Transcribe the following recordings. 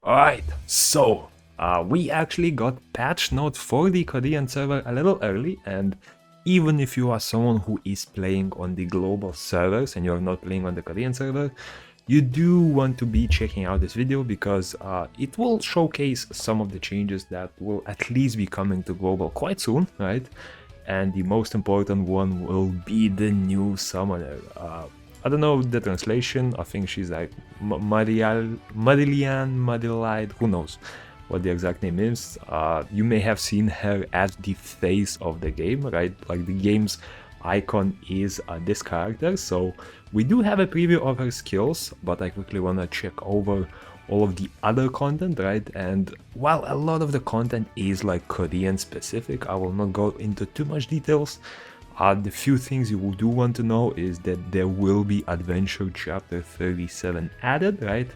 Alright, so we actually got patch notes for the Korean server a little early, and even if you are someone who is playing on the global servers and you're not playing on the Korean server, you do want to be checking out this video because it will showcase some of the changes that will at least be coming to global quite soon, right? And the most important one will be the new summoner. I don't know the translation. I think she's like MARILLIGHT, who knows what the exact name is. You may have seen her as the face of the game, right? Like the game's icon is this character. So we do have a preview of her skills, but I quickly want to check over all of the other content, right? And while a lot of the content is like Korean specific, I will not go into too much details. The few things you do want to know is that there will be Adventure Chapter 37 added, right?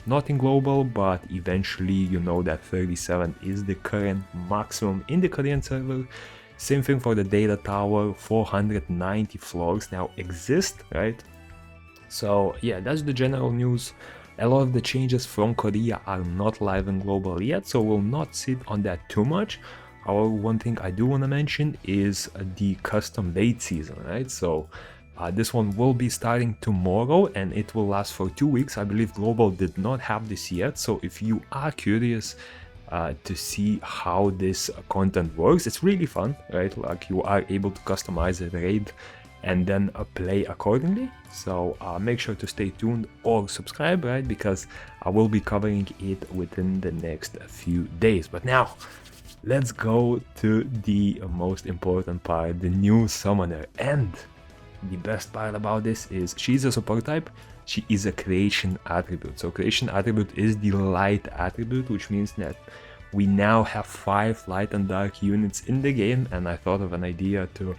Not in global, but eventually you know that 37 is the current maximum in the Korean server. Same thing for the data tower, 490 floors now exist, right? So yeah, that's the general news. A lot of the changes from Korea are not live in global yet, so we'll not sit on that too much. However, one thing I do want to mention is the custom raid season, right? So this one will be starting tomorrow and it will last for 2 weeks. I believe global did not have this yet, so if you are curious to see how this content works, it's really fun, right? Like you are able to customize a raid and then play accordingly. So make sure to stay tuned or subscribe, right? Because I will be covering it within the next few days. But now, let's go to the most important part, the new summoner. And the best part about this is she's a support type. She is a creation attribute. So creation attribute is the light attribute, which means that we now have 5 light and dark units in the game. And I thought of an idea to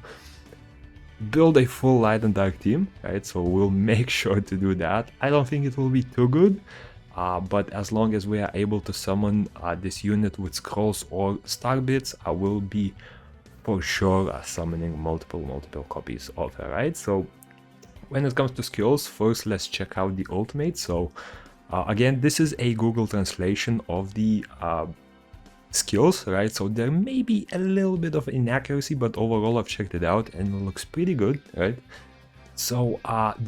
build a full light and dark team, right? So we'll make sure to do that. I don't think it will be too good. But as long as we are able to summon this unit with scrolls or star bits, I will be for sure summoning multiple copies of her, right? So when it comes to skills, first let's check out the ultimate. So again, this is a Google translation of the skills, right? So there may be a little bit of inaccuracy, but overall I've checked it out and it looks pretty good, right? So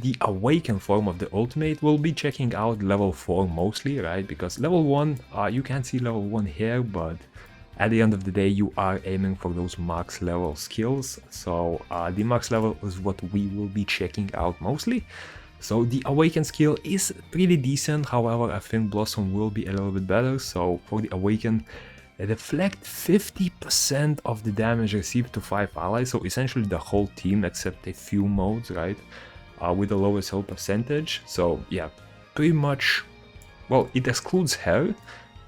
the awaken form of the ultimate will be checking out level 4 mostly, right? Because level 1, you can see level 1 here, but at the end of the day you are aiming for those max level skills. So the max level is what we will be checking out mostly. So the awaken skill is pretty decent, however I think Blossom will be a little bit better. So for the awaken, reflect 50% of the damage received to 5 allies, so essentially the whole team except a few modes, right? With the lowest health percentage. So yeah, pretty much, well, it excludes her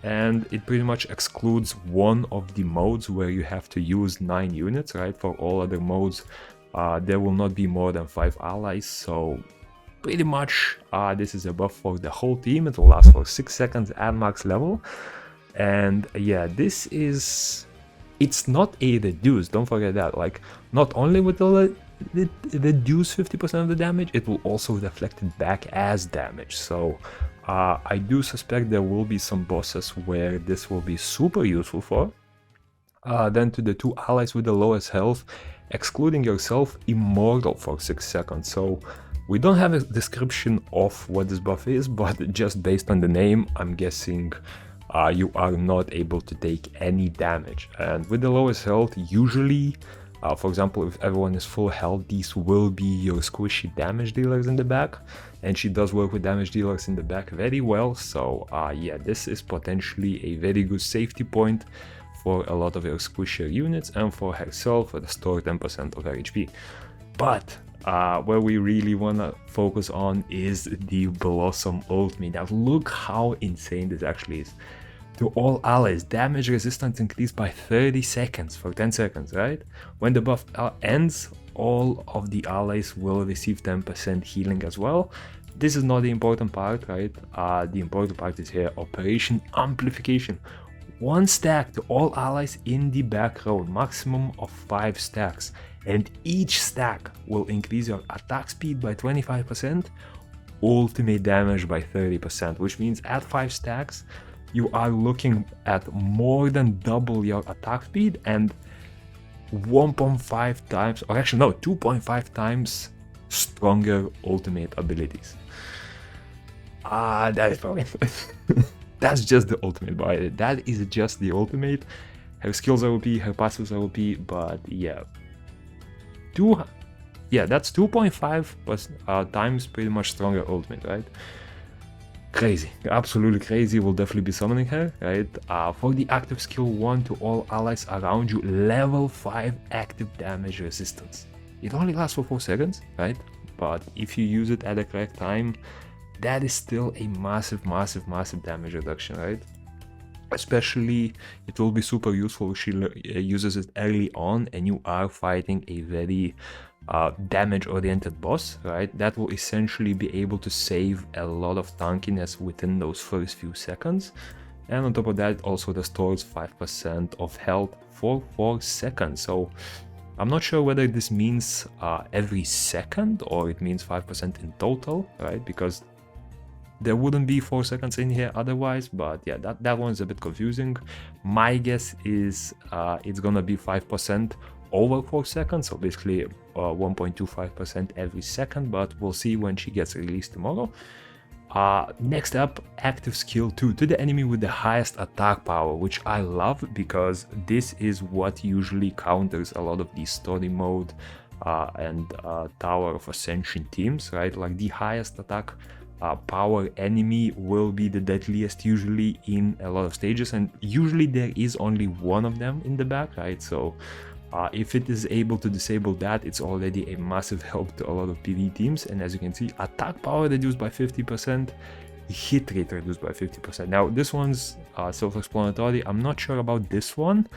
and it pretty much excludes one of the modes where you have to use 9 units, right? For all other modes there will not be more than 5 allies, so pretty much this is a buff for the whole team. It will last for 6 seconds at max level. And yeah, this is, it's not a reduce, don't forget that. Like, not only will it reduce 50% of the damage, it will also reflect it back as damage. So I do suspect there will be some bosses where this will be super useful for. Then to the 2 allies with the lowest health, excluding yourself, immortal for 6 seconds. So we don't have a description of what this buff is, but just based on the name, I'm guessing you are not able to take any damage. And with the lowest health, usually, for example, if everyone is full health, these will be your squishy damage dealers in the back, and she does work with damage dealers in the back very well. So yeah, this is potentially a very good safety point for a lot of your squishier units, and for herself, restore 10% of her HP. But where we really want to focus on is the Blossom ultimate. Now look how insane this actually is. To all allies, damage resistance increased by 30 seconds for 10 seconds, right? When the buff ends, all of the allies will receive 10% healing as well. This is not the important part, right? The important part is here, Operation Amplification. 1 stack to all allies in the back row, maximum of 5 stacks. And each stack will increase your attack speed by 25%, ultimate damage by 30%, which means at 5 stacks, you are looking at more than double your attack speed and 1.5 times, or actually no, 2.5 times stronger ultimate abilities. That is probably that's just the ultimate, by that is just the ultimate. Her skills are OP, her passives are OP, but yeah, that's 2.5 times pretty much stronger ultimate, right? Crazy, absolutely crazy. We'll definitely be summoning her, right? For the active skill 1 to all allies around you, level 5 active damage resistance. It only lasts for 4 seconds, right? But if you use it at the correct time, that is still a massive damage reduction, right? Especially, it will be super useful if she uses it early on and you are fighting a very damage-oriented boss, right? That will essentially be able to save a lot of tankiness within those first few seconds. And on top of that, it also restores 5% of health for 4 seconds. So I'm not sure whether this means every second or it means 5% in total, right? Because there wouldn't be 4 seconds in here otherwise, but yeah, that one's a bit confusing. My guess is it's gonna be 5% over 4 seconds, so basically 1.25% every second, but we'll see when she gets released tomorrow. Next up, active skill 2 to the enemy with the highest attack power, which I love because this is what usually counters a lot of these story mode and Tower of Ascension teams, right? Like the highest attack power enemy will be the deadliest usually in a lot of stages, and usually there is only one of them in the back, right? So if it is able to disable that, it's already a massive help to a lot of PvE teams. And as you can see, attack power reduced by 50%, hit rate reduced by 50%. Now this one's self-explanatory. I'm not sure about this one.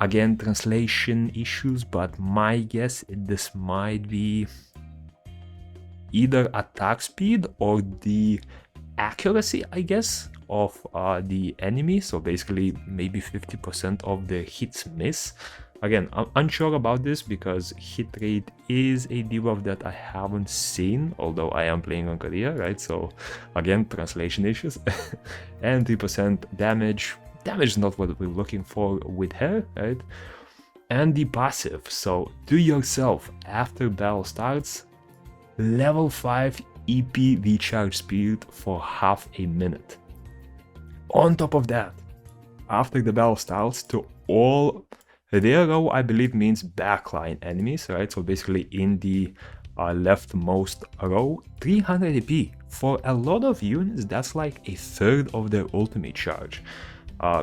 Again, translation issues, but my guess this might be either attack speed or the accuracy, I guess, of the enemy. So basically maybe 50% of the hits miss. Again, I'm unsure about this because hit rate is a debuff that I haven't seen, although I am playing on career, right? So again, translation issues. And 3% damage. Damage is not what we're looking for with her, right? And the passive. So to yourself, after battle starts, level 5 EP recharge speed for half a minute. On top of that, after the battle starts, to all rear row, I believe means backline enemies, right? So basically in the leftmost row, 300 EP. For a lot of units, that's like a third of their ultimate charge.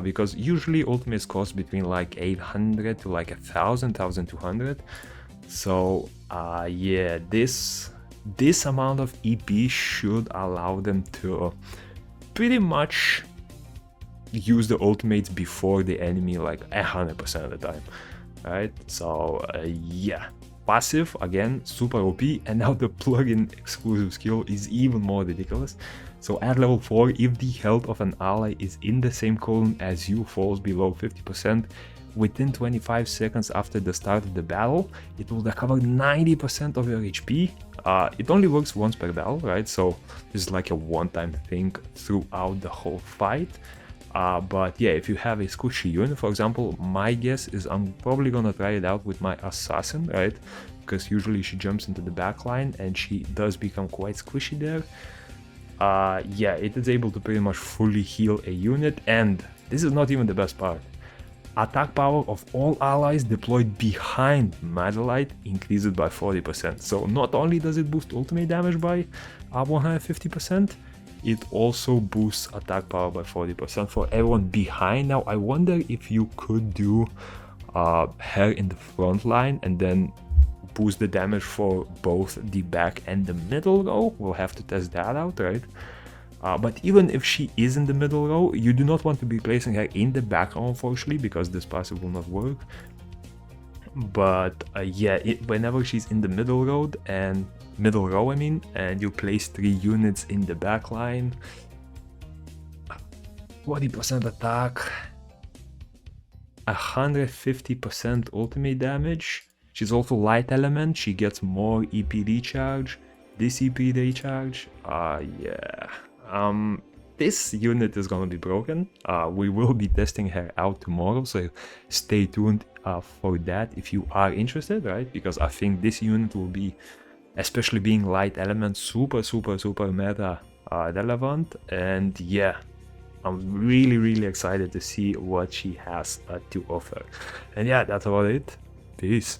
Because usually ultimates cost between like 800 to like 1000, 1200. So yeah, this amount of EP should allow them to pretty much use the ultimates before the enemy like 100% of the time, right? So yeah, passive again super OP, and now the plugin exclusive skill is even more ridiculous. So at level 4, if the health of an ally is in the same column as you falls below 50%, within 25 seconds after the start of the battle, it will recover 90% of your HP. It only works once per battle, right? So this is like a one-time thing throughout the whole fight. But yeah, if you have a squishy unit, for example, my guess is I'm probably gonna try it out with my assassin, right? Because usually she jumps into the back line and she does become quite squishy there. Yeah, it is able to pretty much fully heal a unit, and this is not even the best part. Attack power of all allies deployed behind MARILLIGHT increases by 40%. So not only does it boost ultimate damage by 150%, it also boosts attack power by 40% for everyone behind. Now I wonder if you could do her in the front line and then boost the damage for both the back and the middle row. We'll have to test that out, right? But even if she is in the middle row, you do not want to be placing her in the back row, unfortunately, because this passive will not work. But yeah, whenever she's in the middle row, and you place 3 units in the back line, 40% attack, 150% ultimate damage. She's also light element, she gets more EP recharge, this EP recharge. Yeah. this unit is gonna be broken. We will be testing her out tomorrow, so stay tuned for that if you are interested, right? Because I think this unit will be, especially being light element, super meta relevant. And yeah, I'm really excited to see what she has to offer. And yeah, that's about it. Peace.